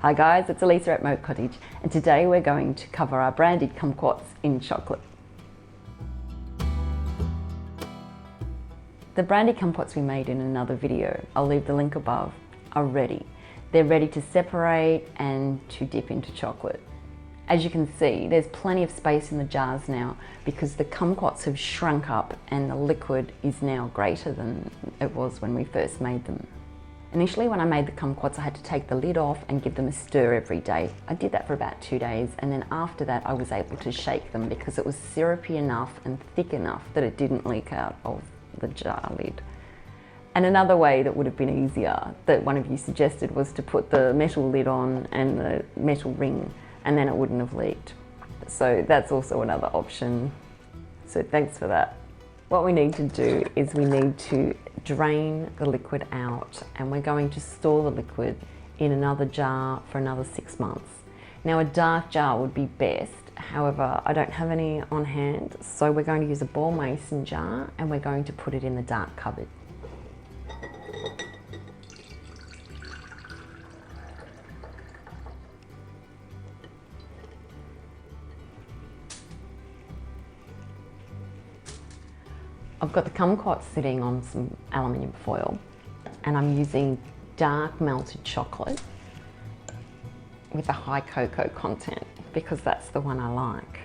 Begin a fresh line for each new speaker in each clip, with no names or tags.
Hi guys, it's Elissa at Moat Cottage, and today we're going to cover our Brandy Kumquats in chocolate. The Brandy Kumquats we made in another video, I'll leave the link above, are ready. They're ready to separate and to dip into chocolate. As you can see, there's plenty of space in the jars now because the kumquats have shrunk up and the liquid is now greater than it was when we first made them. Initially, when I made the kumquats, I had to take the lid off and give them a stir every day. I did that for about 2 days, and then after that I was able to shake them because it was syrupy enough and thick enough that it didn't leak out of the jar lid. And another way that would have been easier, that one of you suggested, was to put the metal lid on and the metal ring, and then it wouldn't have leaked. So that's also another option. So thanks for that. What we need to do is we need to drain the liquid out, and we're going to store the liquid in another jar for another 6 months. Now a dark jar would be best, however I don't have any on hand, so we're going to use a ball mason jar and we're going to put it in the dark cupboard. I've got the kumquats sitting on some aluminium foil, and I'm using dark melted chocolate with a high cocoa content because that's the one I like.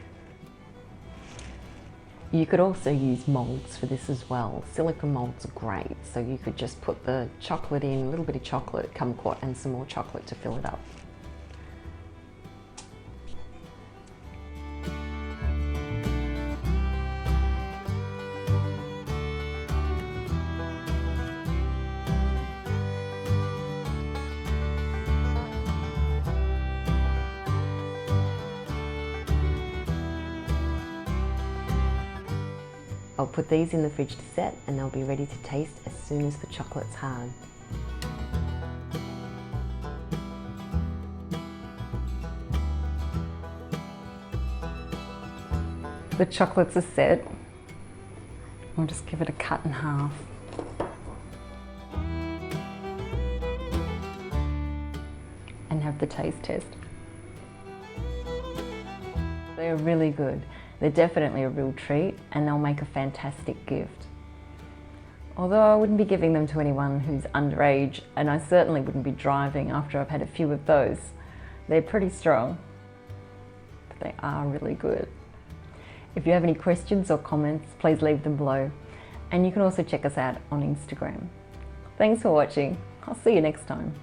You could also use molds for this as well. Silicone molds are great, so you could just put the chocolate in, a little bit of chocolate, kumquat, and some more chocolate to fill it up. I'll put these in the fridge to set, and they'll be ready to taste as soon as the chocolate's hard. The chocolates are set. I'll just give it a cut in half. And have the taste test. They're really good. They're definitely a real treat, and they'll make a fantastic gift. Although I wouldn't be giving them to anyone who's underage, and I certainly wouldn't be driving after I've had a few of those. They're pretty strong, but they are really good. If you have any questions or comments, please leave them below. And you can also check us out on Instagram. Thanks for watching. I'll see you next time.